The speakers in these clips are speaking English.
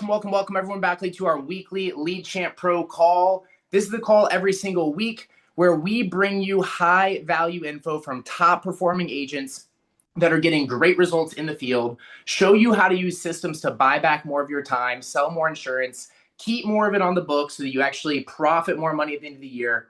Welcome everyone back to our weekly Lead Champ Pro call. This is the call every single week where we bring you high value info from top performing agents that are getting great results in the field, show you how to use systems to buy back more of your time, sell more insurance, keep more of it on the books so that you actually profit more money at the end of the year,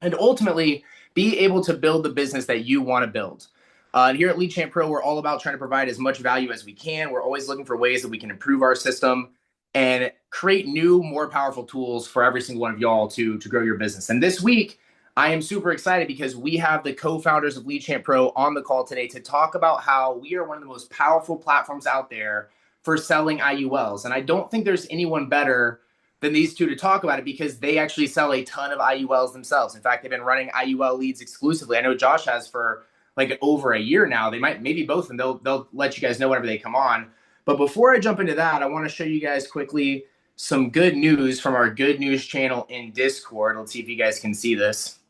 and ultimately be able to build the business that you want to build. And here at Lead Champ Pro, we're all about trying to provide as much value as we can. We're always looking for ways that we can improve our system and create new, more powerful tools for every single one of y'all to grow your business. And this week, I am super excited because we have the co-founders of Lead Champ Pro on the call today to talk about how we are one of the most powerful platforms out there for selling IULs. And I don't think there's anyone better than these two to talk about it because they actually sell a ton of IULs themselves. In fact, they've been running IUL leads exclusively. I know Josh has for like over a year now. They might, maybe both, and they'll let you guys know whenever they come on. But before I jump into that, I want to show you guys quickly some good news from our good news channel in Discord. Let's see if you guys can see this.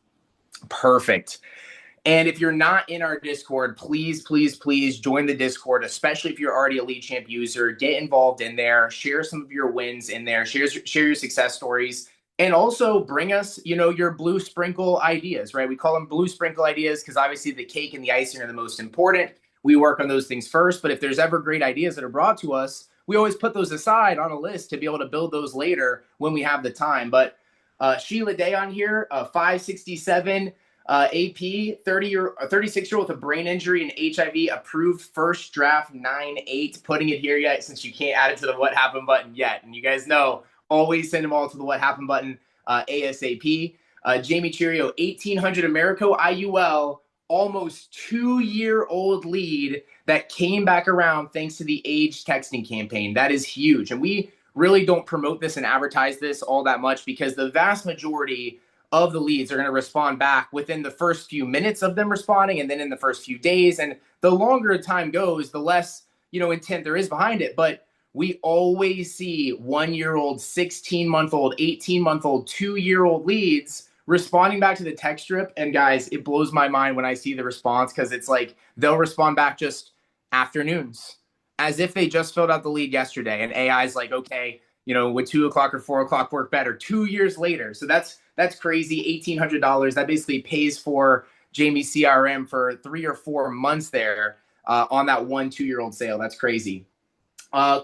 Perfect. And if you're not in our Discord, please join the Discord, especially if you're already a Lead Champ user. Get involved in there. Share some of your wins in there. Share your success stories. And also bring us, your blue sprinkle ideas, right? We call them blue sprinkle ideas because obviously the cake and the icing are the most important. We work on those things first, but if there's ever great ideas that are brought to us, we always put those aside on a list to be able to build those later when we have the time. But Sheila Day on here, 567 AP, 36-year-old with a brain injury and HIV, approved first draft 9-8, putting it here yet since you can't add it to the what happened button yet. And you guys know, always send them all to the what happened button ASAP. Jamie Chirio, 1800 Americo IUL, almost 2-year-old lead that came back around thanks to the age texting campaign. That is huge. And we really don't promote this and advertise this all that much because the vast majority of the leads are going to respond back within the first few minutes of them responding and then in the first few days. And the longer time goes, the less, intent there is behind it. But we always see 1-year-old, 16-month-old, 18-month-old, 2-year-old leads responding back to the text strip. And guys, it blows my mind when I see the response because it's like they'll respond back just afternoons as if they just filled out the lead yesterday. And AI is like, okay, would 2 o'clock or 4 o'clock work better 2 years later? So that's crazy. $1,800. That basically pays for Jamie's CRM for 3 or 4 months there on that 1-2-year-old sale. That's crazy.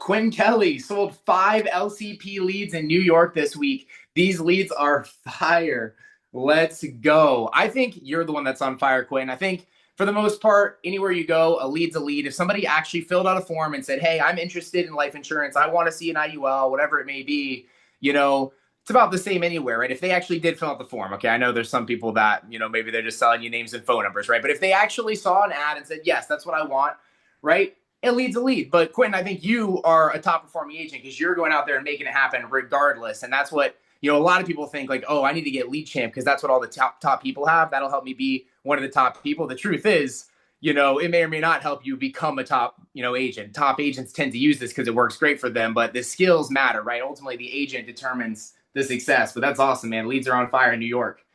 Quinn Kelly sold 5 LCP leads in New York this week. These leads are fire. Let's go. I think you're the one that's on fire, Quinn. I think for the most part, anywhere you go, a lead's a lead. If somebody actually filled out a form and said, hey, I'm interested in life insurance, I want to see an IUL, whatever it may be, it's about the same anywhere, right? If they actually did fill out the form, okay, I know there's some people that, maybe they're just selling you names and phone numbers, right? But if they actually saw an ad and said, yes, that's what I want, right? It leads a lead. But Quentin, I think you are a top performing agent because you're going out there and making it happen regardless. And that's what, a lot of people think like, oh, I need to get Lead Champ because that's what all the top people have. That'll help me be one of the top people. The truth is, it may or may not help you become a top, agent. Top agents tend to use this because it works great for them, but the skills matter, right? Ultimately, the agent determines the success. But that's awesome, man. Leads are on fire in New York.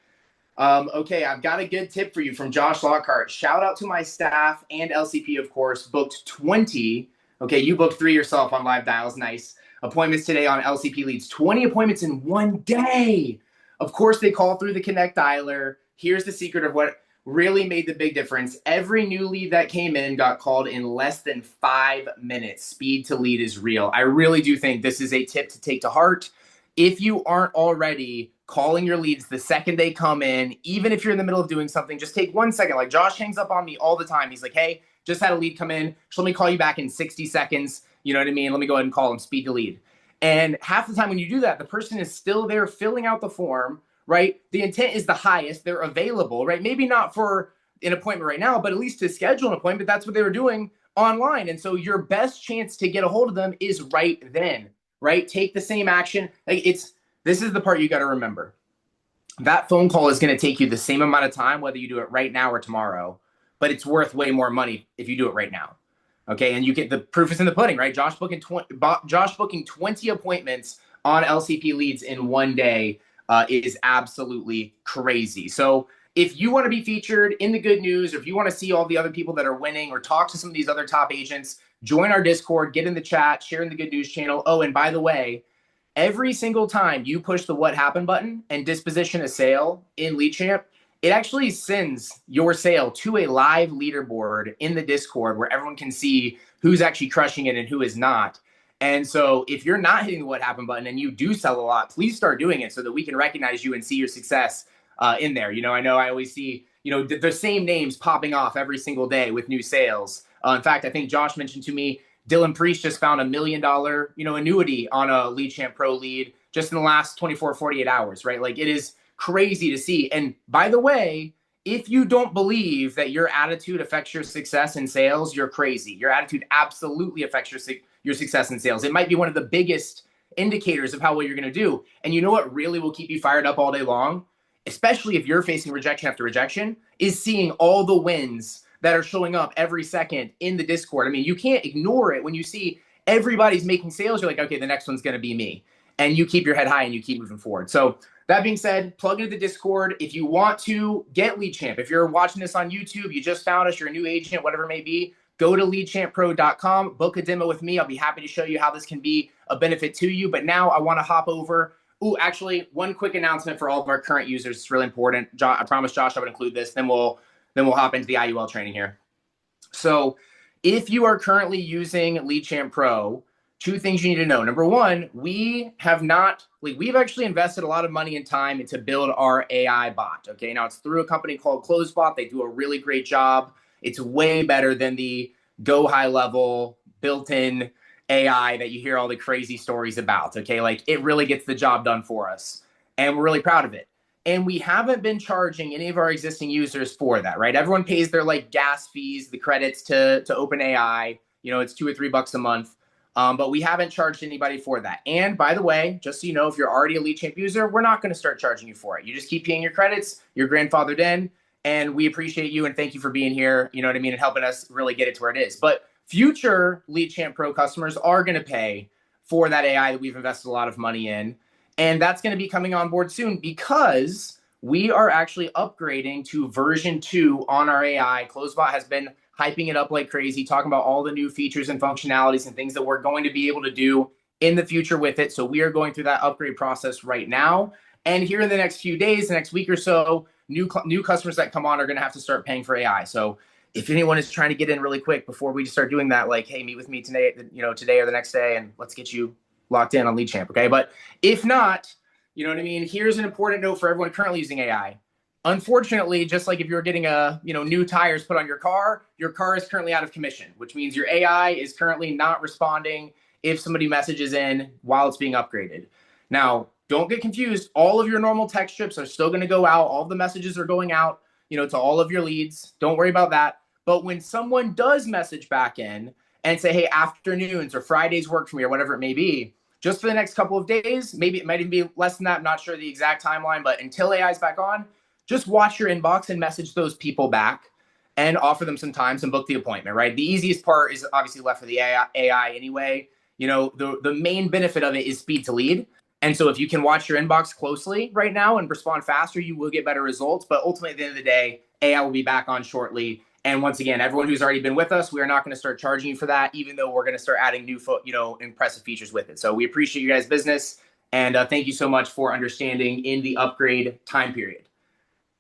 Okay, I've got a good tip for you from Josh Lockhart. Shout out to my staff and LCP, of course, booked 20. Okay, you booked 3 yourself on live dials. Nice. Appointments today on LCP leads. 20 appointments in one day. Of course, they call through the Connect dialer. Here's the secret of what really made the big difference. Every new lead that came in got called in less than 5 minutes. Speed to lead is real. I really do think this is a tip to take to heart. If you aren't already calling your leads the second they come in, even if you're in the middle of doing something, just take 1 second. Like Josh hangs up on me all the time. He's like, hey, just had a lead come in. So let me call you back in 60 seconds. You know what I mean? Let me go ahead and call him, speed to lead. And half the time when you do that, the person is still there filling out the form, right? The intent is the highest. They're available, right? Maybe not for an appointment right now, but at least to schedule an appointment. That's what they were doing online. And so your best chance to get a hold of them is right then, right? Take the same action. This is the part you got to remember. That phone call is going to take you the same amount of time, whether you do it right now or tomorrow, but it's worth way more money if you do it right now. Okay, and you get the proof is in the pudding, right? Josh booking 20 appointments on LCP leads in one day is absolutely crazy. So if you want to be featured in the good news, or if you want to see all the other people that are winning or talk to some of these other top agents, join our Discord, get in the chat, share in the good news channel. Oh, and by the way, every single time you push the what happened button and disposition a sale in LeadChamp, it actually sends your sale to a live leaderboard in the Discord where everyone can see who's actually crushing it and who is not. And so if you're not hitting the what happened button and you do sell a lot, please start doing it so that we can recognize you and see your success in there. I know I always see, the same names popping off every single day with new sales. In fact, I think Josh mentioned to me, Dylan Priest just found $1 million, annuity on a LeadChamp Pro lead just in the last 24, 48 hours, right? Like, it is crazy to see. And by the way, if you don't believe that your attitude affects your success in sales, you're crazy. Your attitude absolutely affects your success in sales. It might be one of the biggest indicators of how well you're going to do. And you know what really will keep you fired up all day long, especially if you're facing rejection after rejection, is seeing all the wins that are showing up every second in the Discord. I mean, you can't ignore it. When you see everybody's making sales, you're like, okay, the next one's going to be me. And you keep your head high and you keep moving forward. So that being said, plug into the Discord. If you want to get LeadChamp, if you're watching this on YouTube, you just found us, you're a new agent, whatever it may be, go to leadchamppro.com, book a demo with me. I'll be happy to show you how this can be a benefit to you. But now I want to hop over. Ooh, actually, one quick announcement for all of our current users. It's really important. I promised Josh I would include this. Then we'll hop into the IUL training here. So if you are currently using LeadChamp Pro, two things you need to know. Number one, we've actually invested a lot of money and time into build our AI bot. Okay, now it's through a company called CloseBot. They do a really great job. It's way better than the Go high level built-in AI that you hear all the crazy stories about. Okay, like, it really gets the job done for us, and we're really proud of it. And we haven't been charging any of our existing users for that, right? Everyone pays their gas fees, the credits to OpenAI. It's $2 or $3 a month. But we haven't charged anybody for that. And by the way, just so you know, if you're already a LeadChamp user, we're not going to start charging you for it. You just keep paying your credits, you're grandfathered in, and we appreciate you and thank you for being here, you know what I mean, and helping us really get it to where it is. But future LeadChamp Pro customers are going to pay for that AI that we've invested a lot of money in. And that's going to be coming on board soon because we are actually upgrading to version 2 on our AI. CloseBot has been hyping it up like crazy, talking about all the new features and functionalities and things that we're going to be able to do in the future with it. So we are going through that upgrade process right now. And here in the next few days, the next week or so, new customers that come on are going to have to start paying for AI. So if anyone is trying to get in really quick before we start doing that, like, hey, meet with me today or the next day, and let's get you locked in on LeadChamp, okay? But if not, you know what I mean? Here's an important note for everyone currently using AI. Unfortunately, just like if you're getting new tires put on your car is currently out of commission, which means your AI is currently not responding if somebody messages in while it's being upgraded. Now, don't get confused. All of your normal text strips are still going to go out. All of the messages are going out, to all of your leads. Don't worry about that. But when someone does message back in and say, hey, afternoons or Fridays work for me or whatever it may be, just for the next couple of days, maybe it might even be less than that. I'm not sure the exact timeline, but until AI is back on, just watch your inbox and message those people back and offer them some time and book the appointment, right? The easiest part is obviously left for the AI anyway. The main benefit of it is speed to lead. And so if you can watch your inbox closely right now and respond faster, you will get better results. But ultimately, at the end of the day, AI will be back on shortly. And once again, everyone who's already been with us, we are not going to start charging you for that, even though we're going to start adding new, impressive features with it. So we appreciate you guys' business. And thank you so much for understanding in the upgrade time period.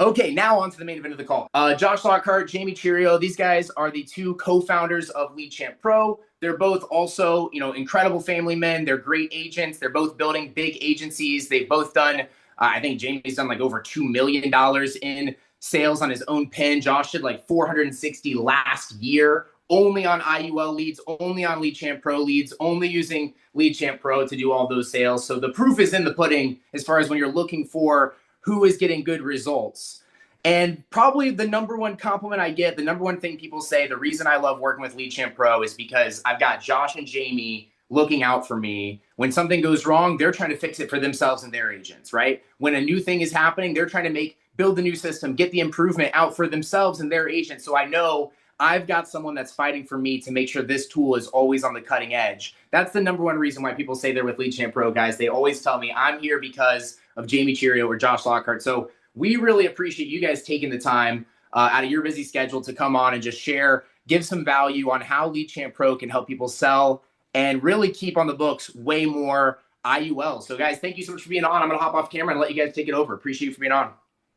Okay, now on to the main event of the call. Josh Lockhart, Jamie Chirio, these guys are the two co-founders of LeadChamp Pro. They're both also, incredible family men. They're great agents. They're both building big agencies. They've both done, I think Jamie's done over $2 million in sales on his own pen. Josh did 460 last year, only on IUL leads, only on LeadChamp Pro leads, only using LeadChamp Pro to do all those sales. So the proof is in the pudding as far as when you're looking for who is getting good results. And probably the number one compliment I get, the number one thing people say, the reason I love working with LeadChamp Pro is because I've got Josh and Jamie looking out for me. When something goes wrong, they're trying to fix it for themselves and their agents, right? When a new thing is happening, they're trying to build the new system, get the improvement out for themselves and their agents. So I know I've got someone that's fighting for me to make sure this tool is always on the cutting edge. That's the number one reason why people say they're with LeadChamp Pro, guys. They always tell me I'm here because of Jamie Chirio or Josh Lockhart. So we really appreciate you guys taking the time out of your busy schedule to come on and just share, give some value on how Lead Champ Pro can help people sell and really keep on the books way more IUL. So guys, thank you so much for being on. I'm going to hop off camera and let you guys take it over. Appreciate you for being on.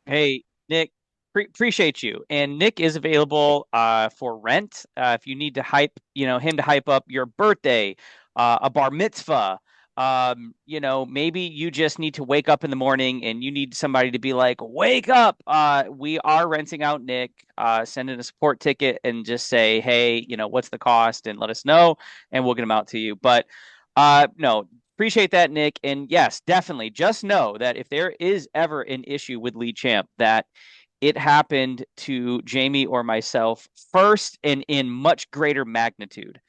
Hey, Nick, appreciate you. And Nick is available for rent if you need to him to hype up your birthday, a bar mitzvah. Maybe you just need to wake up in the morning and you need somebody to be like, wake up. We are renting out Nick. Send in a support ticket and just say, hey, what's the cost, and let us know, and we'll get them out to you. But no, appreciate that, Nick. And yes, definitely just know that if there is ever an issue with Lead Champ, that it happened to Jamie or myself first and in much greater magnitude.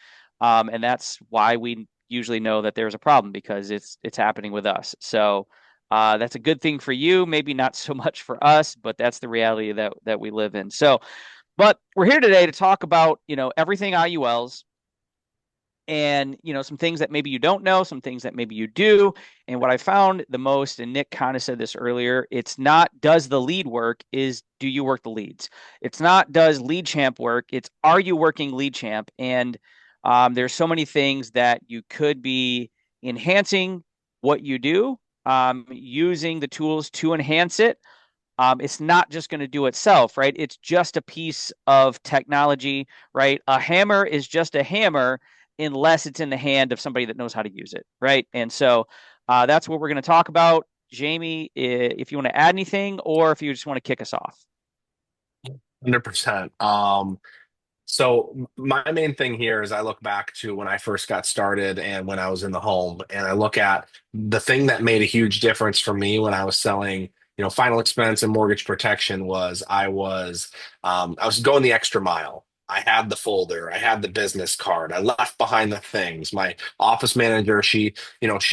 And that's why we usually know that there's a problem, because it's happening with us. So that's a good thing for you, maybe not so much for us, but that's the reality that we live in. So, but we're here today to talk about, everything IULs, and some things that maybe you don't know, some things that maybe you do. And what I found the most, and Nick kind of said this earlier, it's not does the lead work, is do you work the leads? It's not does Lead Champ work, it's are you working Lead Champ? And there's so many things that you could be enhancing what you do, using the tools to enhance it. It's not just going to do itself, right? It's just a piece of technology, right? A hammer is just a hammer unless it's in the hand of somebody that knows how to use it, right? And so that's what we're going to talk about. Jamie, if you want to add anything, or if you just want to kick us off. 100%. So my main thing here is I look back to when I first got started and when I was in the home, and I look at the thing that made a huge difference for me when I was selling, final expense and mortgage protection was I was going the extra mile. I had the folder, I had the business card, I left behind the things. My office manager, she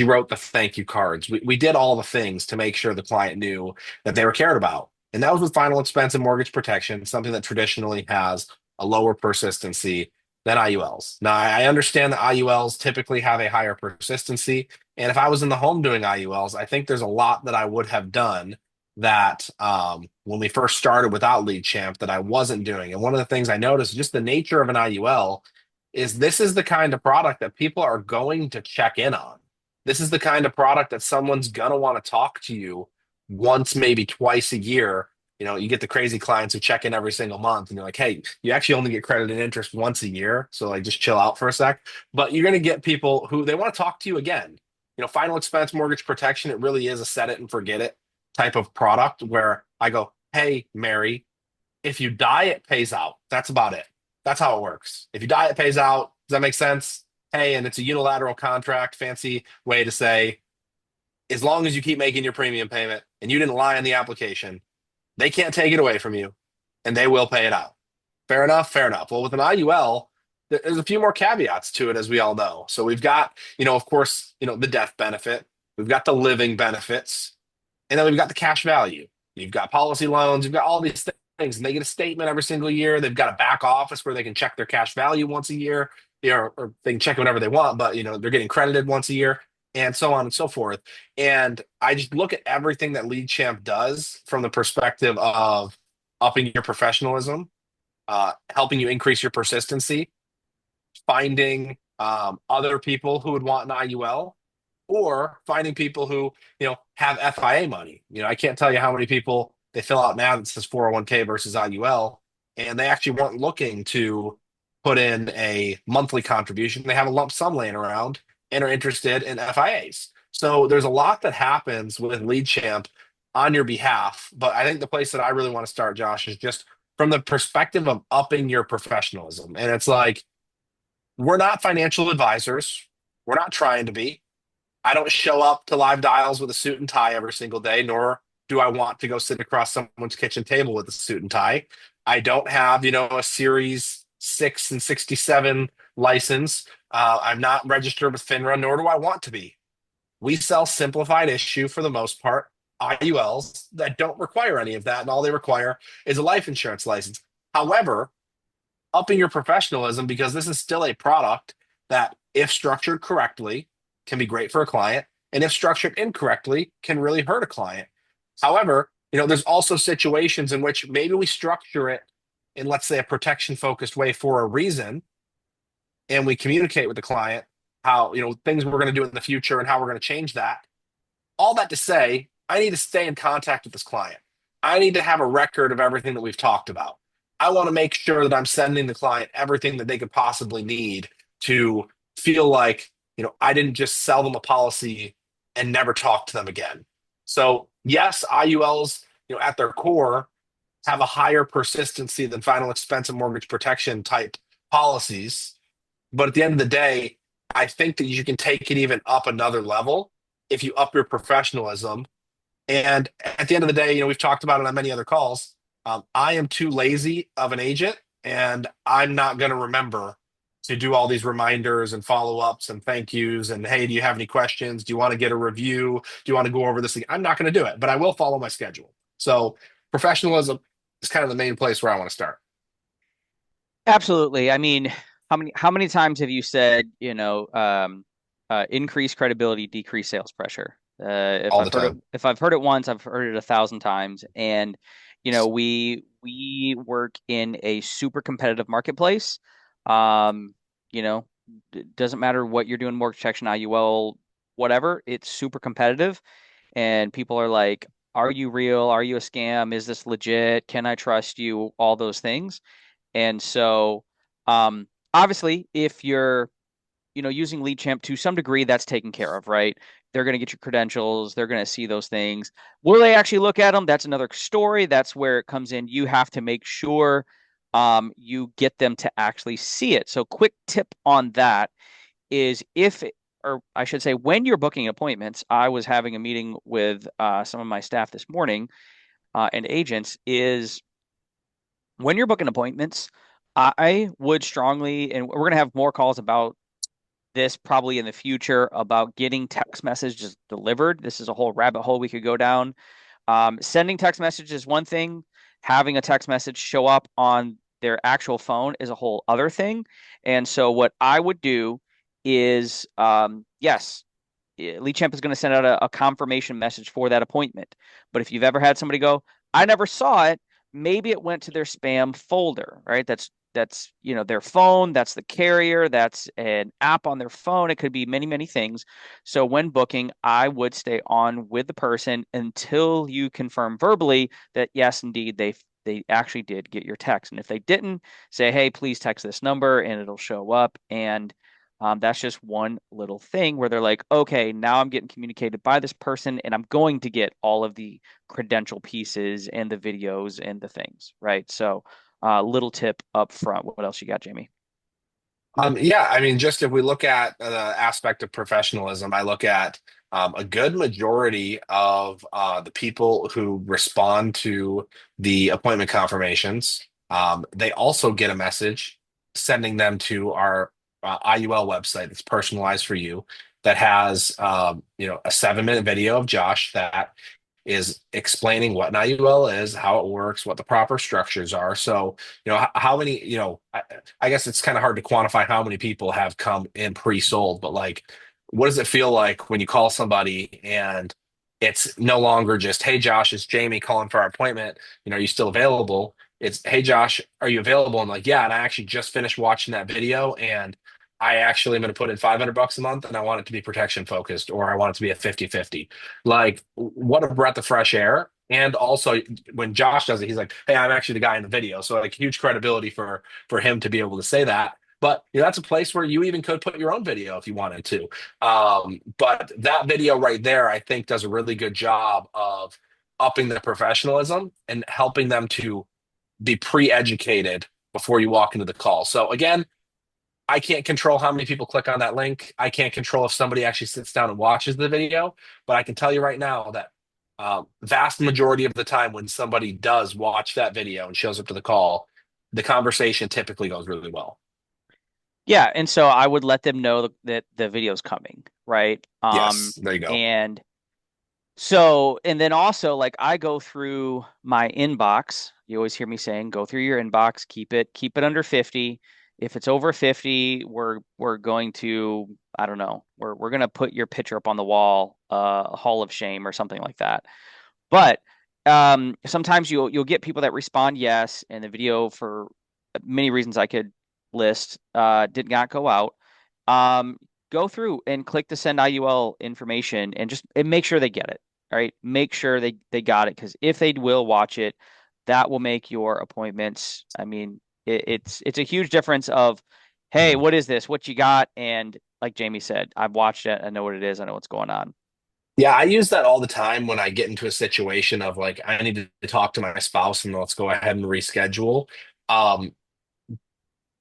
wrote the thank you cards. We did all the things to make sure the client knew that they were cared about. And that was with final expense and mortgage protection, something that traditionally has a lower persistency than IULs. Now, I understand that IULs typically have a higher persistency. And if I was in the home doing IULs, I think there's a lot that I would have done that when we first started without Lead Champ that I wasn't doing. And one of the things I noticed, just the nature of an IUL, is this is the kind of product that people are going to check in on. This is the kind of product that someone's going to want to talk to you once, maybe twice a year. You get the crazy clients who check in every single month and you're like, hey, you actually only get credit and interest once a year. So like just chill out for a sec. But you're going to get people who they want to talk to you again. Final expense mortgage protection, it really is a set it and forget it type of product where I go, hey, Mary, if you die, it pays out. That's about it. That's how it works. If you die, it pays out. Does that make sense? Hey, and it's a unilateral contract, fancy way to say, as long as you keep making your premium payment and you didn't lie on the application, they can't take it away from you, and they will pay it out. Fair enough? Fair enough. Well, with an IUL, there's a few more caveats to it, as we all know. So we've got, of course, the death benefit. We've got the living benefits. And then we've got the cash value. You've got policy loans. You've got all these things. And they get a statement every single year. They've got a back office where they can check their cash value once a year, or they can check it whenever they want, but, they're getting credited once a year, and so on and so forth. And I just look at everything that Lead Champ does from the perspective of upping your professionalism, helping you increase your persistency, finding other people who would want an IUL, or finding people who, have FIA money. I can't tell you how many people they fill out now that says 401k versus IUL, and they actually weren't looking to put in a monthly contribution. They have a lump sum laying around and are interested in FIAs. So there's a lot that happens with Lead Champ on your behalf. But I think the place that I really want to start, Josh, is just from the perspective of upping your professionalism. And it's like, we're not financial advisors. We're not trying to be. I don't show up to live dials with a suit and tie every single day, nor do I want to go sit across someone's kitchen table with a suit and tie. I don't have, a Series 6 and 67 license. I'm not registered with FINRA, nor do I want to be. We sell simplified issue for the most part, IULs that don't require any of that, and all they require is a life insurance license. However, upping your professionalism, because this is still a product that, if structured correctly, can be great for a client, and if structured incorrectly, can really hurt a client. However, There's also situations in which maybe we structure it in, let's say, a protection focused way for a reason, and we communicate with the client how, things we're going to do in the future and how we're going to change that. All that to say, I need to stay in contact with this client. I need to have a record of everything that we've talked about. I want to make sure that I'm sending the client everything that they could possibly need to feel like, I didn't just sell them a policy and never talk to them again. So yes, IULs, at their core have a higher persistency than final expense and mortgage protection type policies. But at the end of the day, I think that you can take it even up another level if you up your professionalism. And at the end of the day, we've talked about it on many other calls. I am too lazy of an agent, and I'm not going to remember to do all these reminders and follow ups and thank yous. And hey, do you have any questions? Do you want to get a review? Do you want to go over this thing? I'm not going to do it, but I will follow my schedule. So professionalism is kind of the main place where I want to start. Absolutely. I mean, how many times have you said, increase credibility, decrease sales pressure? If All I've the heard it, time. if I've heard it once, I've heard it 1,000 times. And we work in a super competitive marketplace. Um, it doesn't matter what you're doing, mortgage protection, IUL, whatever. It's super competitive, and people are like, "Are you real? Are you a scam? Is this legit? Can I trust you?" All those things. And so, obviously, if you're, using Lead Champ to some degree, that's taken care of, right? They're going to get your credentials. They're going to see those things. Will they actually look at them? That's another story. That's where it comes in. You have to make sure you get them to actually see it. So, quick tip on that is or I should say, when you're booking appointments, I was having a meeting with some of my staff this morning and agents, is when you're booking appointments, I would strongly, and we're going to have more calls about this probably in the future, about getting text messages delivered. This is a whole rabbit hole we could go down. Sending text messages is one thing. Having a text message show up on their actual phone is a whole other thing. And so what I would do is, yes, Lead Champ is going to send out a confirmation message for that appointment. But if you've ever had somebody go, I never saw it, maybe it went to their spam folder, right? That's their phone, that's the carrier, that's an app on their phone. It could be many, many things. So when booking, I would stay on with the person until you confirm verbally that yes, indeed, they actually did get your text. And if they didn't, say, hey, please text this number and it'll show up. And that's just one little thing where they're like, okay, now I'm getting communicated by this person and I'm going to get all of the credential pieces and the videos and the things, right? So, little tip up front. What else you got, Jamie? Yeah, I mean, just if we look at the aspect of professionalism, I look at a good majority of the people who respond to the appointment confirmations. They also get a message sending them to our IUL website that's personalized for you, that has a 7-minute video of Josh that is explaining what an IUL is, how it works, what the proper structures are. So, how many, I guess it's kind of hard to quantify how many people have come in pre-sold, but like, what does it feel like when you call somebody and it's no longer just, hey, Josh, it's Jamie calling for our appointment. Are you still available? It's, hey, Josh, are you available? And like, yeah, and I actually just finished watching that video, and I actually am going to put in $500 a month, and I want it to be protection focused, or I want it to be a 50-50. Like, what a breath of fresh air. And also, when Josh does it, he's like, hey, I'm actually the guy in the video. So like, huge credibility for him to be able to say that. But that's a place where you even could put your own video if you wanted to. But that video right there, I think, does a really good job of upping the professionalism and helping them to be pre-educated before you walk into the call. So again, I can't control how many people click on that link. I can't control if somebody actually sits down and watches the video, but I can tell you right now that vast majority of the time when somebody does watch that video and shows up to the call, the conversation typically goes really well. Yeah, and so I would let them know that the video's coming, right? Yes, there you go. And so, and then also, like, I go through my inbox. You always hear me saying, go through your inbox, keep it under 50. If it's over 50, we're going to, I don't know, we're gonna put your picture up on the wall, a hall of shame or something like that. But sometimes you'll get people that respond yes, and the video for many reasons I could list did not go out. Go through and click the send IUL information and make sure they get it. All right, make sure they got it, because if they will watch it, that will make your appointments. I mean, it's a huge difference of, hey, what is this? What you got? And like Jamie said, I've watched it. I know what it is. I know what's going on. Yeah, I use that all the time when I get into a situation of like I need to talk to my spouse and let's go ahead and reschedule. Um,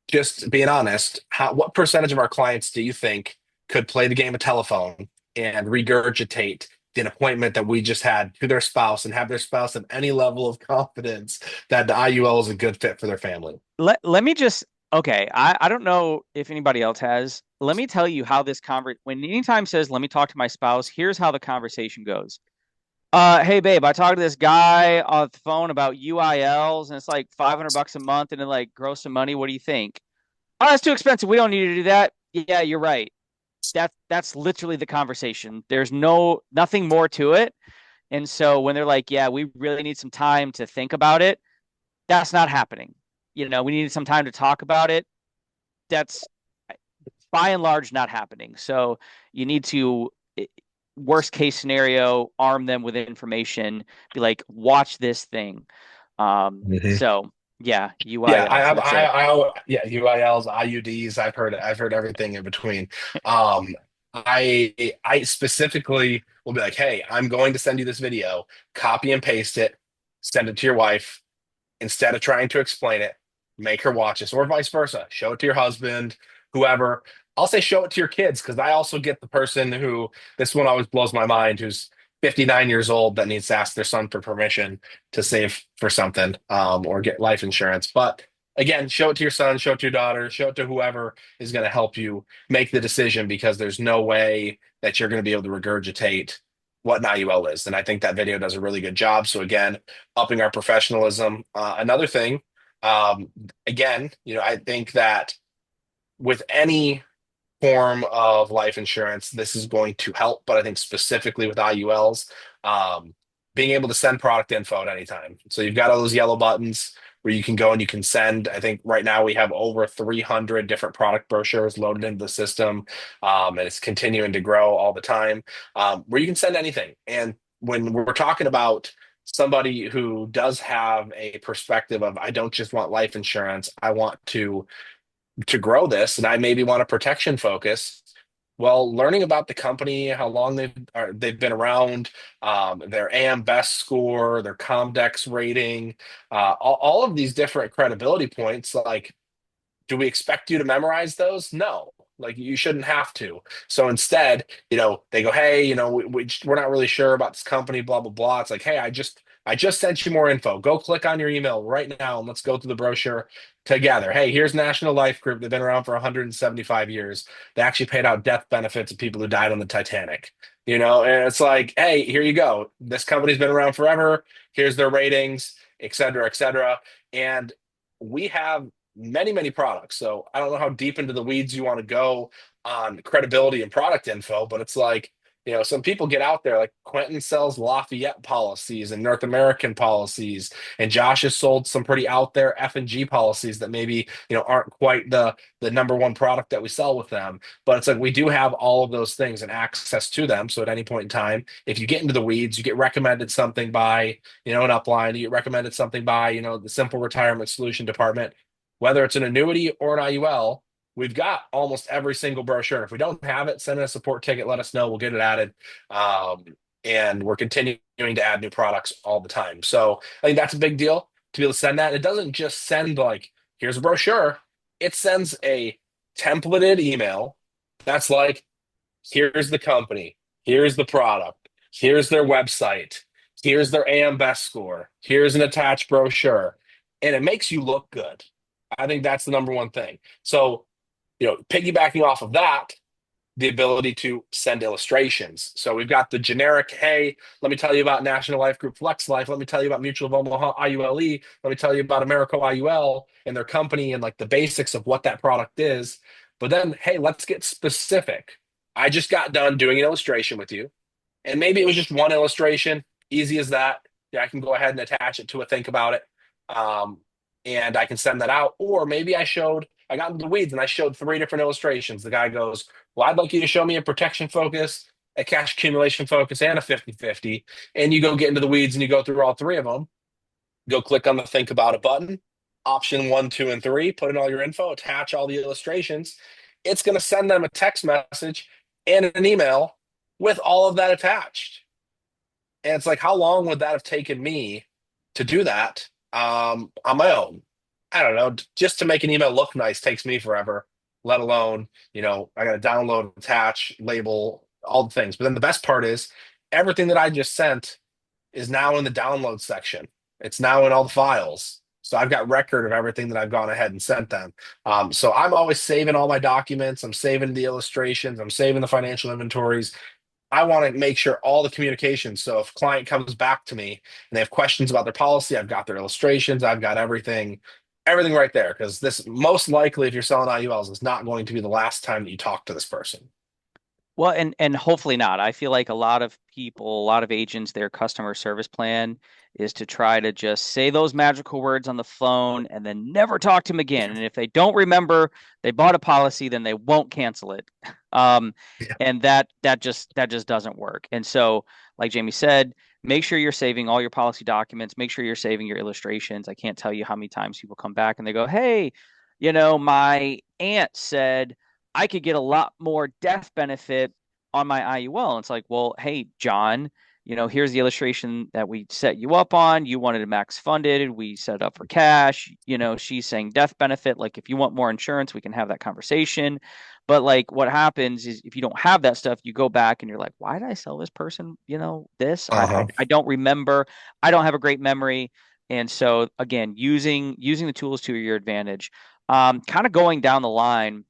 just being honest, what percentage of our clients do you think could play the game of telephone and regurgitate an appointment that we just had to their spouse and have their spouse have any level of confidence that the IUL is a good fit for their family? Let me just okay. I don't know if anybody else has. Let me tell you how this when anytime says let me talk to my spouse, here's how the conversation goes. Hey babe, I talked to this guy on the phone about UILs and it's like $500 a month and then like gross some money. What do you think? Oh, that's too expensive. We don't need to do that. Yeah, you're right. That's literally the conversation. There's nothing more to it. And so when they're like, yeah, we really need some time to think about it, that's not happening. We need some time to talk about it. That's by and large not happening. So you need to, worst case scenario, arm them with information, be like, watch this thing. So yeah, Yeah, UILs, that's it. yeah, UILs, IUDs. I've heard everything in between. Um, I specifically will be like, hey, I'm going to send you this video, copy and paste it, send it to your wife. Instead of trying to explain it, make her watch this, or vice versa. Show it to your husband, whoever. I'll say show it to your kids because I also get the person who this one always blows my mind, who's 59 years old that needs to ask their son for permission to save for something or get life insurance. But again, show it to your son, show it to your daughter, show it to whoever is going to help you make the decision because there's no way that you're going to be able to regurgitate what an IUL is. And I think that video does a really good job. So again, upping our professionalism. Another thing, um, again, I think that with any form of life insurance, this is going to help. But I think specifically with IULs, um, being able to send product info at any time. So you've got all those yellow buttons where you can go and you can send. I think right now we have over 300 different product brochures loaded into the system, and it's continuing to grow all the time, where you can send anything. And when we're talking about somebody who does have a perspective of, I don't just want life insurance, I want to grow this and I maybe want a protection focus. Well, learning about the company, how long they've been around, their AM Best score, their Comdex rating, all of these different credibility points, like, do we expect you to memorize those? No, like you shouldn't have to. So instead, they go, hey, we're not really sure about this company, blah, blah, blah. It's like, hey, I just sent you more info. Go click on your email right now and let's go through the brochure together. Hey, here's National Life Group. They've been around for 175 years. They actually paid out death benefits to people who died on the Titanic. And it's like, hey, here you go. This company's been around forever. Here's their ratings, et cetera, et cetera. And we have many, many products. So I don't know how deep into the weeds you want to go on credibility and product info, but it's like, some people get out there, like Quentin sells Lafayette policies and North American policies, and Josh has sold some pretty out there F&G policies that maybe, aren't quite the number one product that we sell with them. But it's like we do have all of those things and access to them. So at any point in time, if you get into the weeds, you get recommended something by, an upline, you get recommended something by, the Simple Retirement Solution Department, whether it's an annuity or an IUL, we've got almost every single brochure. If we don't have it, send in a support ticket, let us know. We'll get it added. And we're continuing to add new products all the time. So I think that's a big deal to be able to send that. It doesn't just send like, here's a brochure. It sends a templated email that's like, here's the company, here's the product, here's their website, here's their AM Best score, here's an attached brochure. And it makes you look good. I think that's the number one thing. So, piggybacking off of that, the ability to send illustrations. So we've got the generic, hey, let me tell you about National Life Group Flex Life. Let me tell you about Mutual of Omaha IULE. Let me tell you about Americo IUL and their company and like the basics of what that product is. But then, hey, let's get specific. I just got done doing an illustration with you. And maybe it was just one illustration, easy as that. Yeah, I can go ahead and attach it to a think about it. And I can send that out. Or maybe I got into the weeds and I showed 3 different illustrations. The guy goes, well, I'd like you to show me a protection focus, a cash accumulation focus, and a 50-50. And you go get into the weeds and you go through all 3 of them. Go click on the think about it button, option 1, 2, and 3, put in all your info, attach all the illustrations. It's going to send them a text message and an email with all of that attached. And it's like, how long would that have taken me to do that on my own? I don't know. Just to make an email look nice takes me forever, let alone, I got to download, attach, label, all the things. But then the best part is everything that I just sent is now in the download section. It's now in all the files. So I've got record of everything that I've gone ahead and sent them. So I'm always saving all my documents. I'm saving the illustrations. I'm saving the financial inventories. I want to make sure all the communications. So if a client comes back to me and they have questions about their policy, I've got their illustrations. I've got everything right there. Because this, most likely, if you're selling IULs, is not going to be the last time that you talk to this person. Well, and hopefully not. I feel like a lot of people, a lot of agents, their customer service plan is to try to just say those magical words on the phone and then never talk to them again. And if they don't remember they bought a policy, then they won't cancel it. Yeah. And that just doesn't work. And so, like Jamie said, make sure you're saving all your policy documents. Make sure you're saving your illustrations. I can't tell you how many times people come back and they go, "Hey, my aunt said I could get a lot more death benefit on my IUL." And it's like, well, hey, John, here's the illustration that we set you up on. You wanted it max funded. We set it up for cash. She's saying death benefit. Like, if you want more insurance, we can have that conversation. But like, what happens is if you don't have that stuff, you go back and you're like, why did I sell this person, this? I don't remember. I don't have a great memory. And so again, using the tools to your advantage, kind of going down the line,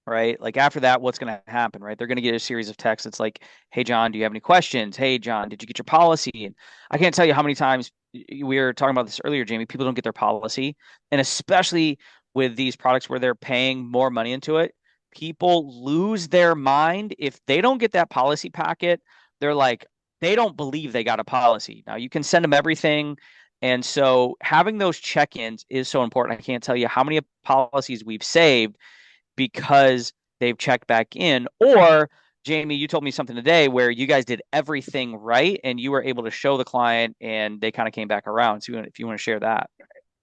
right? Like after that, what's going to happen, right? They're going to get a series of texts. It's like, hey, John, do you have any questions? Hey, John, did you get your policy? And I can't tell you how many times we were talking about this earlier, Jamie, people don't get their policy. And especially with these products where they're paying more money into it, people lose their mind. If they don't get that policy packet, they're like, they don't believe they got a policy. Now you can send them everything. And so having those check-ins is so important. I can't tell you how many policies we've saved because they've checked back in. Or Jamie, you told me something today where you guys did everything right and you were able to show the client and they kind of came back around. So if you want to share that.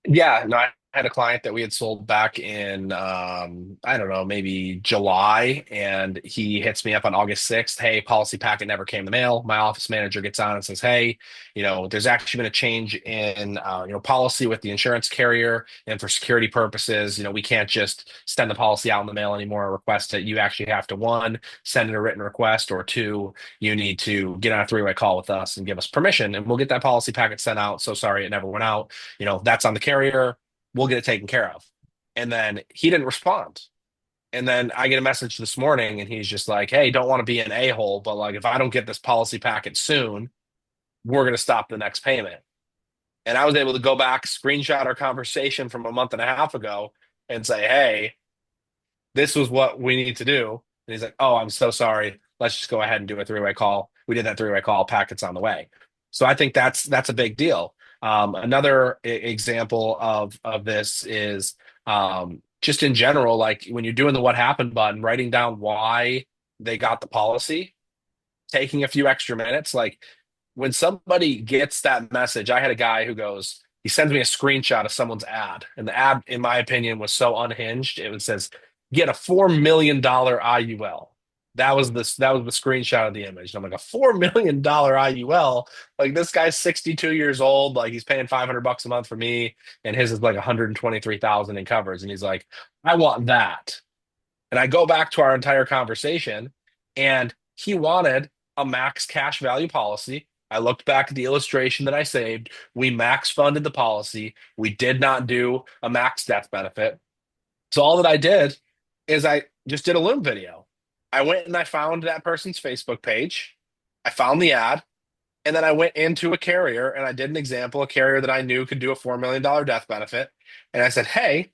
Yeah, no, I had a client that we had sold back in, I don't know, maybe July, and he hits me up on August 6th. Hey, policy packet never came in the mail. My office manager gets on and says, hey, there's actually been a change in, policy with the insurance carrier, and for security purposes, we can't just send the policy out in the mail anymore or request it. You actually have to, 1, send in a written request, or 2, you need to get on a 3-way call with us and give us permission, and we'll get that policy packet sent out. So sorry, it never went out. That's on the carrier. We'll get it taken care of. And then he didn't respond. And then I get a message this morning and he's just like, hey, don't want to be an a-hole, but like, if I don't get this policy packet soon, we're going to stop the next payment. And I was able to go back, screenshot our conversation from a month and a half ago and say, hey, this was what we need to do. And he's like, oh, I'm so sorry. Let's just go ahead and do a 3-way call. We did that 3-way call, packets on the way. So I think that's a big deal. Another example of this is just in general, like when you're doing the what happened button, writing down why they got the policy, taking a few extra minutes. Like when somebody gets that message, I had a guy who he sends me a screenshot of someone's ad, and the ad, in my opinion, was so unhinged. It says, get a $4 million IUL. That was the screenshot of the image. And I'm like, a $4 million IUL? Like, this guy's 62 years old. Like, he's paying $500 a month for me, and his is like 123,000 in covers. And he's like, I want that. And I go back to our entire conversation, and he wanted a max cash value policy. I looked back at the illustration that I saved. We max funded the policy. We did not do a max death benefit. So all that I did is I just did a Loom video. I went and I found that person's Facebook page. I found the ad, and then I went into a carrier and I did an example, a carrier that I knew could do a $4 million death benefit. And I said, hey,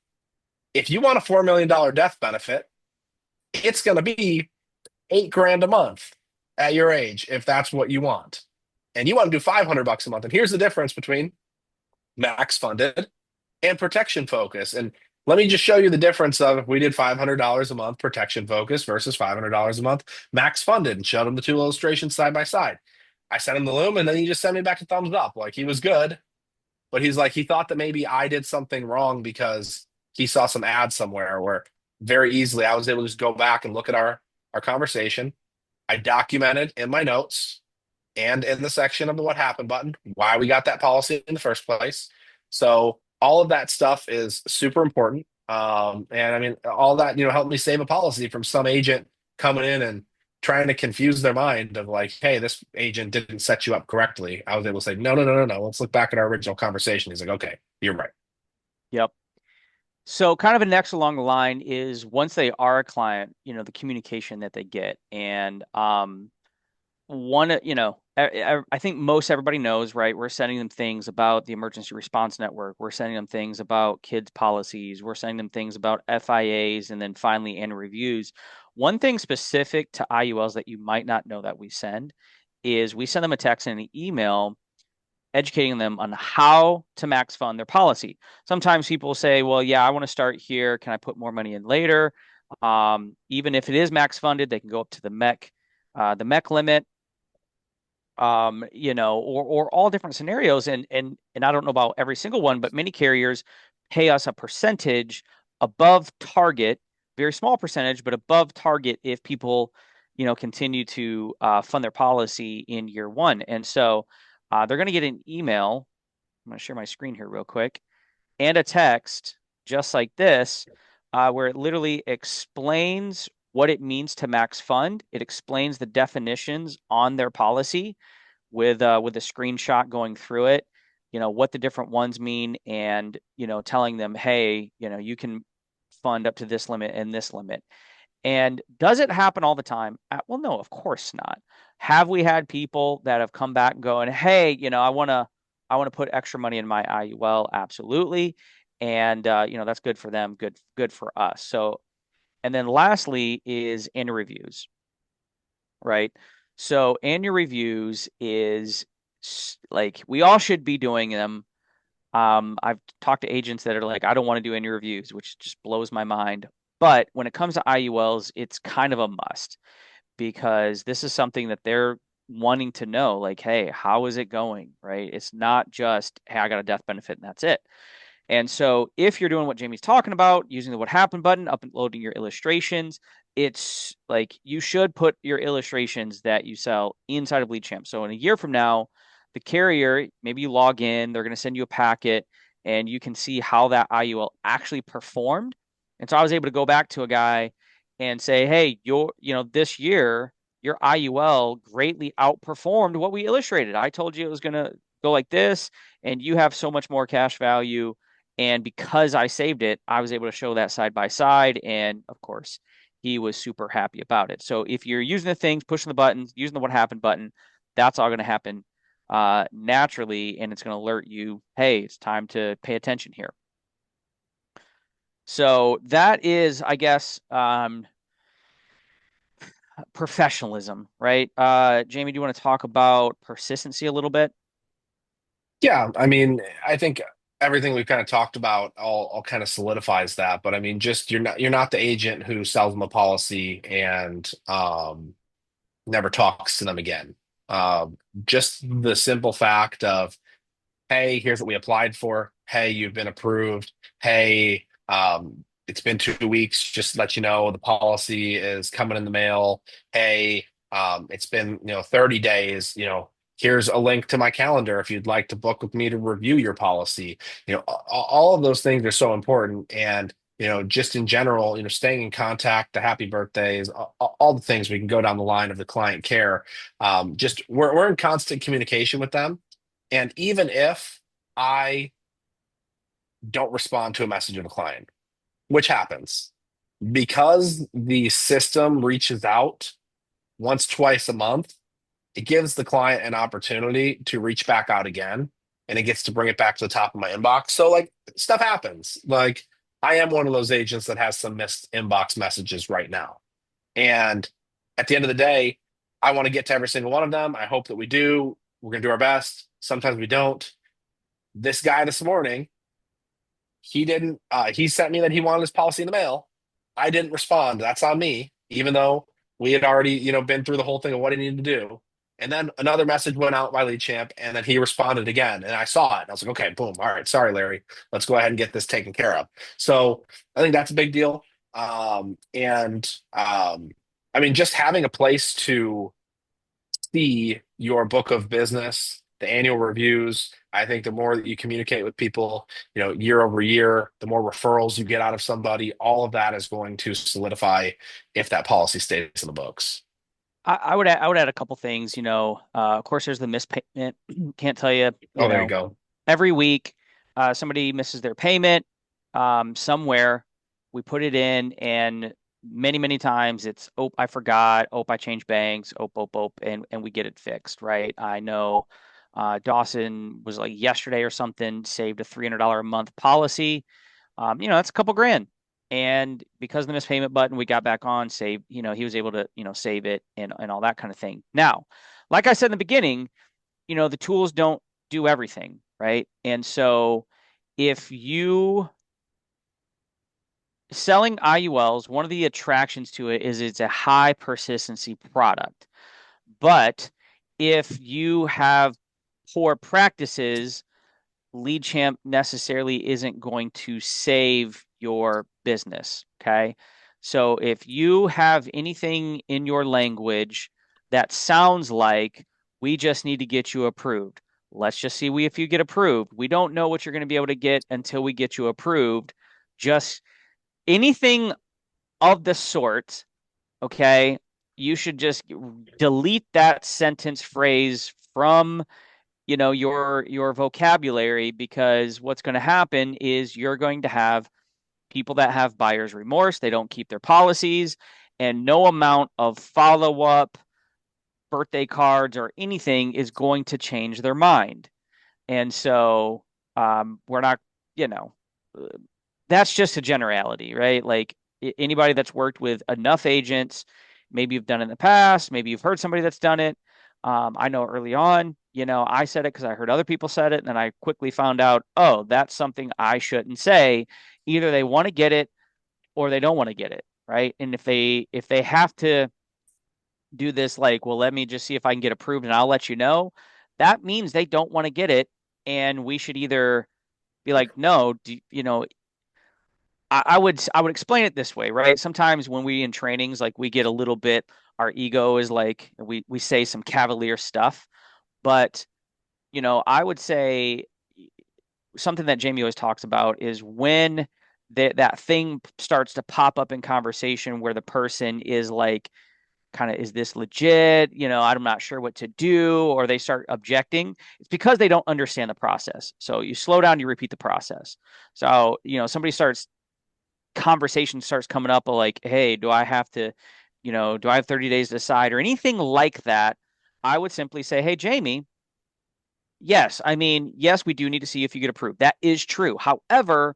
if you want a $4 million death benefit, it's going to be $8,000 a month at your age, if that's what you want. and you want to do $500 a month. And here's the difference between max funded and protection focus. And let me just show you the difference of if we did $500 a month protection focus versus $500 a month max funded, and showed him the two illustrations side by side. I sent him the loom, and then he just sent me back a thumbs up. Like, he was good, but he's like, he thought that maybe I did something wrong because he saw some ad somewhere, where very easily I was able to just go back and look at our conversation. I documented in my notes and in the section of the what happened button why we got that policy in the first place. So all of that stuff is super important. And I mean, all that, helped me save a policy from some agent coming in and trying to confuse their mind of like, hey, this agent didn't set you up correctly. I was able to say, no, no, no, no, no. Let's look back at our original conversation. He's like, okay, you're right. Yep. So kind of a next along the line is, once they are a client, the communication that they get. And I think most everybody knows, right? We're sending them things about the emergency response network. We're sending them things about kids policies. We're sending them things about FIAs, and then finally annual reviews. One thing specific to IULs that you might not know that we send is we send them a text and an email educating them on how to max fund their policy. Sometimes people say, well, yeah, I want to start here. Can I put more money in later? Even if it is max funded, they can go up to the MEC limit, or all different scenarios. And I don't know about every single one, but many carriers pay us a percentage above target, very small percentage, but above target if people, continue to fund their policy in year one. And so they're going to get an email. I'm going to share my screen here real quick, and a text just like this, where it literally explains what it means to max fund. It explains the definitions on their policy with a screenshot going through it, what the different ones mean, and, telling them, hey, you can fund up to this limit and this limit. And does it happen all the time? Well, no, of course not. Have we had people that have come back going, hey, I want to put extra money in my IUL? Absolutely. And, that's good for them, good for us. So, and then lastly is annual reviews, right? So annual reviews is like, we all should be doing them. I've talked to agents that are like, I don't want to do annual reviews, which just blows my mind. But when it comes to IULs, it's kind of a must, because this is something that they're wanting to know, like, hey, how is it going, right? It's not just, hey, I got a death benefit and that's it. And so if you're doing what Jamie's talking about, using the what happened button, uploading your illustrations, it's like, you should put your illustrations that you sell inside of Lead Champ. So in a year from now, the carrier, maybe you log in, they're going to send you a packet, and you can see how that IUL actually performed. And so I was able to go back to a guy and say, hey, this year, your IUL greatly outperformed what we illustrated. I told you it was going to go like this, and you have so much more cash value. And because I saved it, I was able to show that side by side. And of course, he was super happy about it. So if you're using the things, pushing the buttons, using the what happened button, that's all going to happen naturally. And it's going to alert you, hey, it's time to pay attention here. So that is, I guess, professionalism, right? Jamie, do you want to talk about persistency a little bit? Yeah, I mean, I think everything we've kind of talked about all kind of solidifies that. But I mean, just you're not the agent who sells them a policy and never talks to them again. Just the simple fact of, hey, here's what we applied for. Hey, you've been approved. Hey, it's been 2 weeks. Just to let you know, the policy is coming in the mail. Hey, it's been 30 days. Here's a link to my calendar if you'd like to book with me to review your policy. All of those things are so important. And just in general, staying in contact, the happy birthdays, all the things we can go down the line of the client care. Just we're in constant communication with them. And even if I don't respond to a message of a client, which happens, because the system reaches out once, twice a month, it gives the client an opportunity to reach back out again, and it gets to bring it back to the top of my inbox. So like, stuff happens. Like, I am one of those agents that has some missed inbox messages right now. And at the end of the day, I want to get to every single one of them. I hope that we do. We're going to do our best. Sometimes we don't. This guy this morning, he didn't, he sent me that he wanted his policy in the mail. I didn't respond. That's on me, even though we had already, been through the whole thing of what he needed to do. And then another message went out by lead champ, and then he responded again, and I saw it. And I was like, okay, boom, all right, sorry, Larry, let's go ahead and get this taken care of. So I think that's a big deal. I mean, just having a place to see your book of business, the annual reviews. I think the more that you communicate with people, year over year, the more referrals you get out of somebody, all of that is going to solidify if that policy stays in the books. I would add a couple things. Of course, there's the missed payment. Can't tell you, Oh, there you go. every week, somebody misses their payment somewhere. We put it in, and many, many times it's, oh, I forgot. Oh, I changed banks. Oh, and we get it fixed, right? I know Dawson was like yesterday or something, saved a $300 a month policy. That's a couple grand. And because of the missed payment button, we got back on, save, he was able to, save it and all that kind of thing. Now, like I said in the beginning, the tools don't do everything, right? And so if you selling IULs, one of the attractions to it is it's a high persistency product. But if you have poor practices, lead champ necessarily isn't going to save your business. Okay. So if you have anything in your language that sounds like we just need to get you approved, let's just see if you get approved. We don't know what you're going to be able to get until we get you approved. Just anything of the sort. Okay. You should just delete that sentence phrase from your vocabulary, because what's going to happen is you're going to have people that have buyer's remorse. They don't keep their policies, and no amount of follow-up, birthday cards, or anything is going to change their mind. And so we're not, you know, uh, that's just a generality, right? Like anybody that's worked with enough agents, maybe you've done it in the past, maybe you've heard somebody that's done it. I know early on, I said it because I heard other people said it, and then I quickly found out, oh, that's something I shouldn't say. Either they want to get it or they don't want to get it, right? And if they have to do this, like, well, let me just see if I can get approved and I'll let you know, that means they don't want to get it, and we should either be like, no, I would explain it this way, right? Sometimes when we in trainings, like we get a little bit, our ego is like we say some cavalier stuff, but I would say something that Jamie always talks about is when that thing starts to pop up in conversation where the person is like, kind of, is this legit? I'm not sure what to do, or they start objecting. It's because they don't understand the process. So you slow down, you repeat the process. So, somebody starts conversation starts coming up like, hey, do I have to, do I have 30 days to decide or anything like that? I would simply say, hey, Jamie, yes, I mean, yes, we do need to see if you get approved. That is true. However,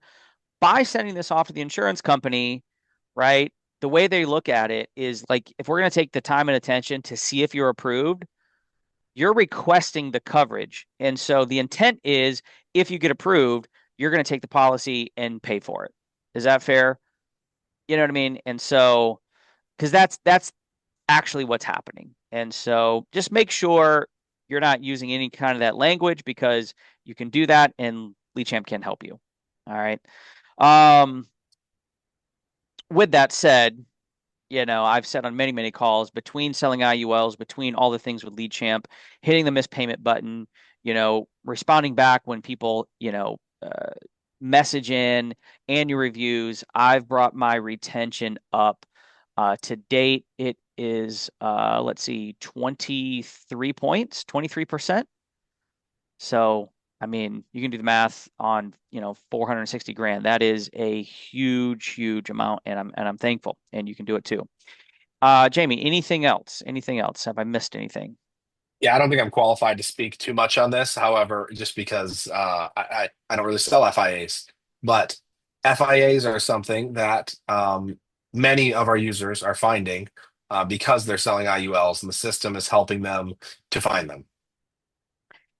by sending this off to the insurance company, right, the way they look at it is like, if we're going to take the time and attention to see if you're approved, you're requesting the coverage. And so the intent is, if you get approved, you're going to take the policy and pay for it. Is that fair? You know what I mean? And so, because that's actually what's happening. And so just make sure you're not using any kind of that language, because you can do that and LeadChamp can help you. All right. Um, with that said, I've said on many, many calls, between selling IULs, between all the things with LeadChamp, hitting the missed payment button, responding back when people, message in, annual reviews, I've brought my retention up. To date, it is, let's see, 23 points, 23%. So, I mean, you can do the math on, 460 grand. That is a huge, huge amount, and I'm thankful, and you can do it too. Jamie, anything else? Anything else? Have I missed anything? Yeah, I don't think I'm qualified to speak too much on this. However, just because I don't really sell FIAs, but FIAs are something that many of our users are finding because they're selling IULs, and the system is helping them to find them.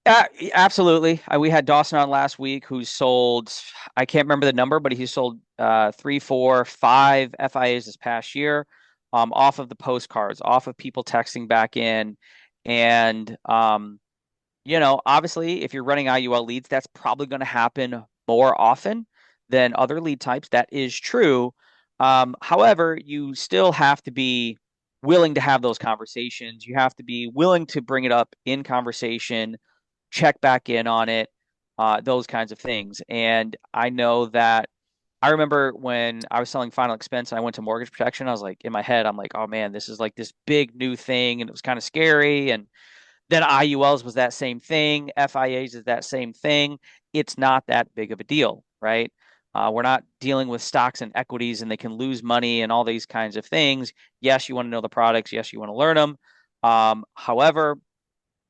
Absolutely. We had Dawson on last week who sold, I can't remember the number, but he sold 3, 4, 5 FIAs this past year, off of the postcards, off of people texting back in. And, obviously, if you're running IUL leads, that's probably going to happen more often than other lead types. That is true. However, you still have to be willing to have those conversations. You have to be willing to bring it up in conversation, check back in on it, those kinds of things. And I know that I remember when I was selling final expense and I went to mortgage protection, I was like, in my head, I'm like, oh man, this is like this big new thing. And it was kind of scary. And then IULs was that same thing. FIAs is that same thing. It's not that big of a deal, right? We're not dealing with stocks and equities and they can lose money and all these kinds of things. Yes, you want to know the products. Yes, you want to learn them. However,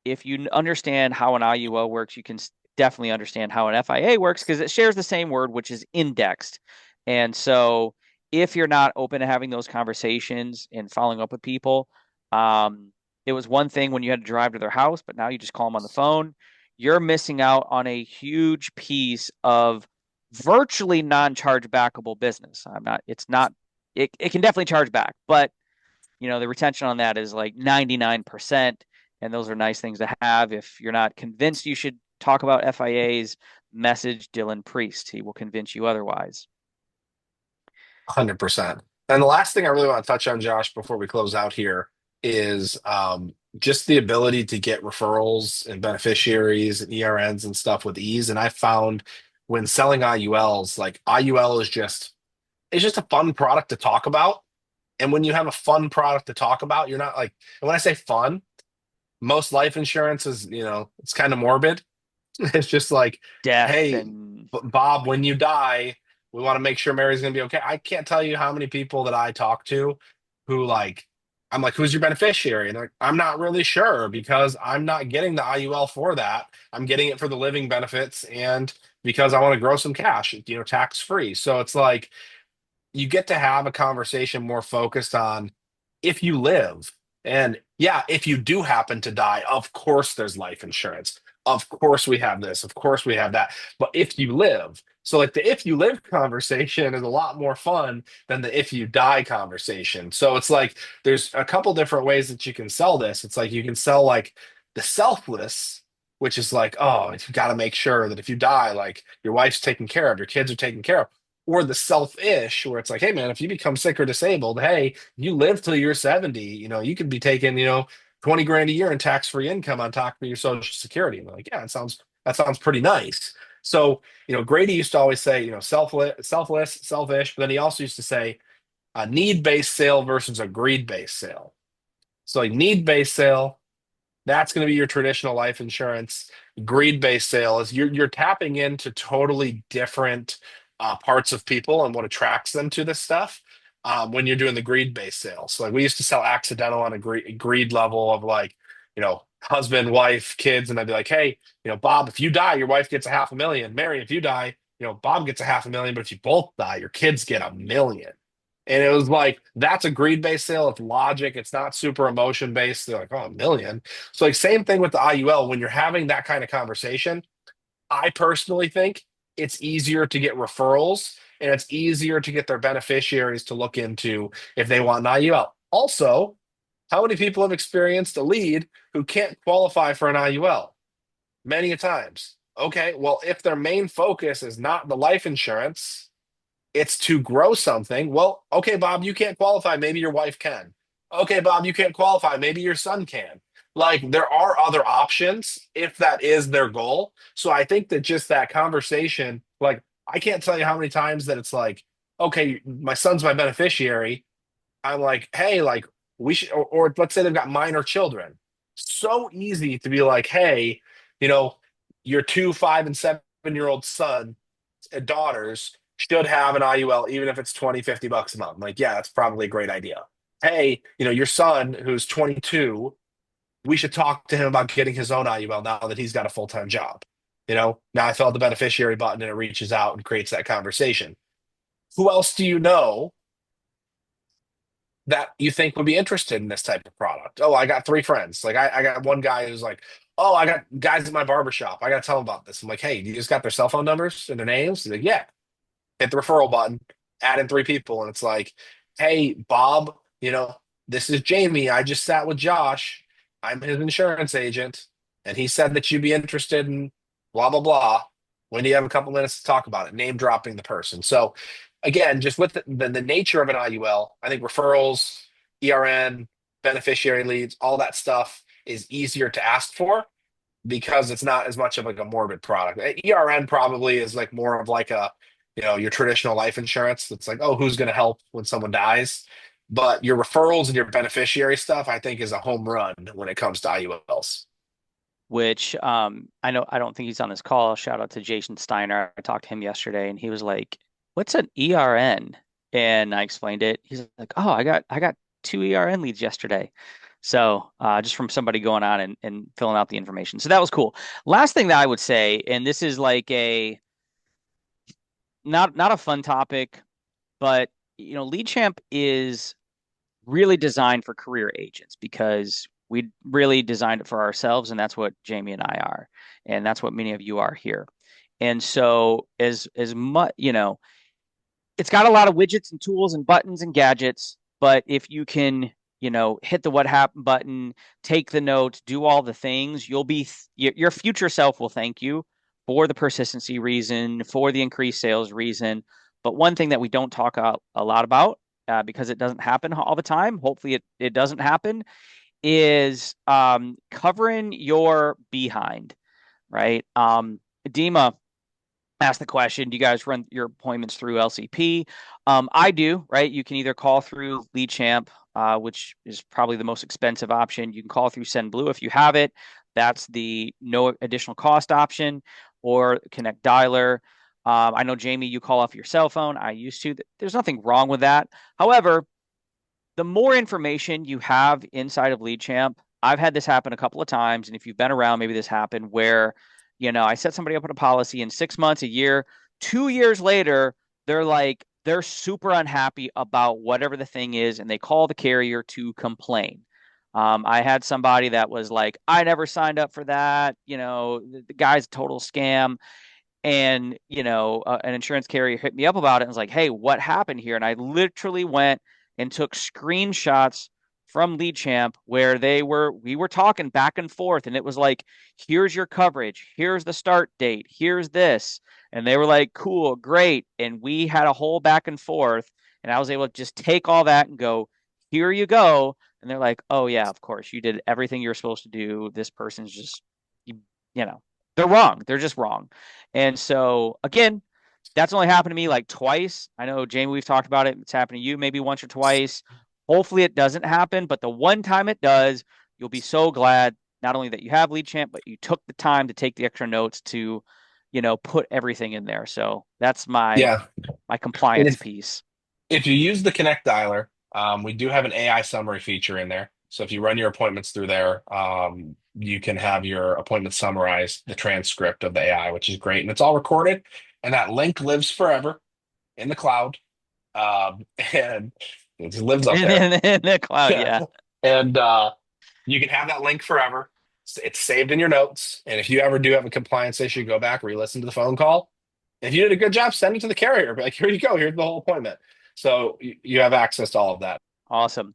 if you understand how an IUL works, you can definitely understand how an FIA works because it shares the same word, which is indexed. And so if you're not open to having those conversations and following up with people, it was one thing when you had to drive to their house, but now you just call them on the phone. You're missing out on a huge piece of virtually non-charge backable business. It can definitely charge back, but the retention on that is like 99%. And those are nice things to have. If you're not convinced you should talk about FIAs, message Dylan Priest. He will convince you otherwise. 100%. And the last thing I really want to touch on, Josh, before we close out here is just the ability to get referrals and beneficiaries and ERNs and stuff with ease. And I found when selling IULs, like IUL it's just a fun product to talk about. And when you have a fun product to talk about, you're not like, and when I say fun, most life insurance is, it's kind of morbid. It's just like, Death hey, and Bob, when you die, we want to make sure Mary's going to be okay. I can't tell you how many people that I talk to who I'm like, who's your beneficiary? And they're like, I'm not really sure because I'm not getting the IUL for that. I'm getting it for the living benefits and because I want to grow some cash, tax free. So it's like, you get to have a conversation more focused on if you live. And yeah, if you do happen to die, of course there's life insurance. Of course we have this. Of course we have that. But if you live, so like the if you live conversation is a lot more fun than the if you die conversation. So it's like there's a couple different ways that you can sell this. It's like you can sell like the selfless, which is like, oh, you got to make sure that if you die, like your wife's taken care of, your kids are taken care of, or the selfish where it's like, hey man, if you become sick or disabled, hey, you live till you're 70, you could be taking, 20 grand a year in tax-free income on top of your social security. And they're like, yeah, that sounds pretty nice. So, Grady used to always say, selfless, selfish, but then he also used to say a need-based sale versus a greed-based sale. So like need-based sale, that's going to be your traditional life insurance. Greed-based sale is you're tapping into totally different parts of people and what attracts them to this stuff when you're doing the greed-based sale. So like we used to sell accidental on a greed level of like, husband, wife, kids, and I'd be like, hey, Bob, if you die, your wife gets a 500,000. Mary, if you die, Bob gets a 500,000. But if you both die, your kids get 1 million. And it was like, that's a greed-based sale. It's logic. It's not super emotion-based. They're like, oh, 1 million. So like same thing with the IUL. When you're having that kind of conversation, I personally think it's easier to get referrals and it's easier to get their beneficiaries to look into if they want an IUL. Also, how many people have experienced a lead who can't qualify for an IUL? Many a times. Okay, well, if their main focus is not the life insurance, it's to grow something. Well, okay, Bob, you can't qualify. Maybe your wife can. Okay, Bob, you can't qualify. Maybe your son can. Like there are other options if that is their goal. So I think that just that conversation, like I can't tell you how many times that it's like, okay, my son's my beneficiary. I'm like, hey, like we should, or let's say they've got minor children. So easy to be like, hey, you know, your 2, 5, and 7-year-old son daughters should have an IUL, even if it's 20, $50 a month. I'm like, yeah, that's probably a great idea. Hey, your son who's 22, we should talk to him about getting his own IUL now that he's got a full-time job. Now I felt the beneficiary button and it reaches out and creates that conversation. Who else do you know that you think would be interested in this type of product? Oh, I got 3 friends. Like I got one guy who's like, Oh, I got guys at my barbershop. I got to tell them about this. I'm like, hey, you just got their cell phone numbers and their names? He's like, yeah. Hit the referral button, add in three people, and it's like, hey, Bob, this is Jamie. I just sat with Josh. I'm his insurance agent, and he said that you'd be interested in blah blah blah. When do you have a couple minutes to talk about it? Name dropping the person. So again, just with the nature of an IUL, I think referrals, ERN, beneficiary leads, all that stuff is easier to ask for because it's not as much of like a morbid product. ERN probably is like more of like a, your traditional life insurance. It's like, oh, who's going to help when someone dies? But your referrals and your beneficiary stuff, I think, is a home run when it comes to IULs. Which I know I don't think he's on this call. Shout out to Jason Steiner. I talked to him yesterday and he was like, "What's an ERN?" And I explained it. He's like, "Oh, I got two ERN leads yesterday." So just from somebody going on and filling out the information. So that was cool. Last thing that I would say, and this is like a not a fun topic, but Lead Champ is really designed for career agents because we really designed it for ourselves, and that's what Jamie and I are, and that's what many of you are here. And so as much, it's got a lot of widgets and tools and buttons and gadgets, but if you can, hit the what happened button, take the notes, do all the things, you'll be your future self will thank you for the persistency reason, for the increased sales reason. But one thing that we don't talk a lot about because it doesn't happen all the time. Hopefully, it doesn't happen. Is covering your behind, right? Dima ask the question, do you guys run your appointments through LCP? I do, right? You can either call through Lead Champ, which is probably the most expensive option. You can call through Send Blue if you have it. That's the no additional cost option, or Connect Dialer. I know, Jamie, you call off your cell phone. I used to. There's nothing wrong with that. However, the more information you have inside of Lead Champ, I've had this happen a couple of times. And if you've been around, maybe this happened where, I set somebody up on a policy in 6 months, a year, 2 years later, they're super unhappy about whatever the thing is. And they call the carrier to complain. I had somebody that was like, I never signed up for that. The guy's a total scam. And, an insurance carrier hit me up about it and was like, hey, what happened here? And I literally went and took screenshots from Lead Champ where we were talking back and forth. And it was like, here's your coverage. Here's the start date. Here's this. And they were like, cool, great. And we had a whole back and forth. And I was able to just take all that and go, here you go. And they're like, oh, yeah, of course. You did everything you're supposed to do. This person's just, you know, they're wrong. They're just wrong. And so, again, that's only happened to me like twice. I know, Jamie, we've talked about it. It's happened to you maybe once or twice. Hopefully it doesn't happen, but the one time it does, you'll be so glad not only that you have Lead Champ, but you took the time to take the extra notes to, put everything in there. So that's my Yeah. And compliance if, piece. if you use the Connect Dialer, we do have an AI summary feature in there. So if you run your appointments through there, you can have your appointment summarized, the transcript of the AI, which is great. And it's all recorded. And that link lives forever in the cloud. And it just lives up there. In the cloud, Yeah. yeah. And you can have that link forever. It's saved in your notes. And if you ever do have a compliance issue, go back, re-listen to the phone call. If you did a good job, send it to the carrier. Be like, here you go. Here's the whole appointment. So you have access to all of that. Awesome.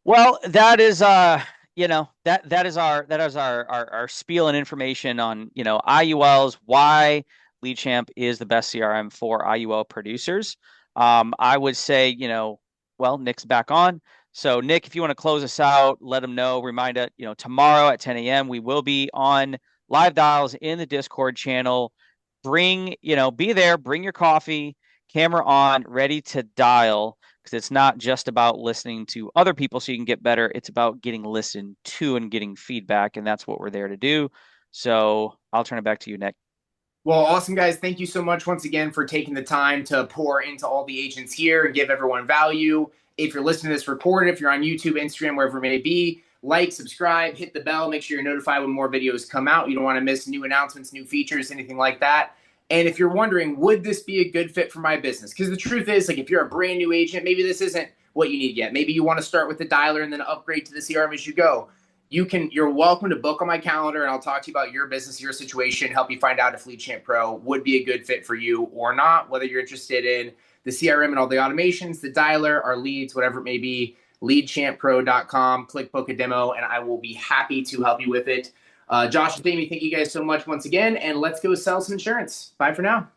Well, that is that is our spiel and information on, IULs, why Lead Champ is the best CRM for IUL producers. I would say, well, Nick's back on. So Nick, if you want to close us out, let them know, remind it, tomorrow at 10 a.m. we will be on live dials in the Discord channel. Be there, bring your coffee, camera on, ready to dial, because it's not just about listening to other people so you can get better. It's about getting listened to and getting feedback, and that's what we're there to do. So I'll turn it back to you, Nick. Well, awesome, guys. Thank you so much once again for taking the time to pour into all the agents here and give everyone value. If you're listening to this recorded, if you're on YouTube, Instagram, wherever it may be, like, subscribe, hit the bell, make sure you're notified when more videos come out. You don't want to miss new announcements, new features, anything like that. And if you're wondering, would this be a good fit for my business? Because the truth is, like, if you're a brand new agent, maybe this isn't what you need yet. Maybe you want to start with the dialer and then upgrade to the CRM as you go. you're welcome to book on my calendar, and I'll talk to you about your business, your situation, help you find out if Lead Champ Pro would be a good fit for you or not, whether you're interested in the CRM and all the automations, the dialer, our leads, whatever it may be. Leadchamppro.com, click book a demo, and I will be happy to help you with it. Josh and Jamie, thank you guys so much once again, and let's go sell some insurance. Bye for now.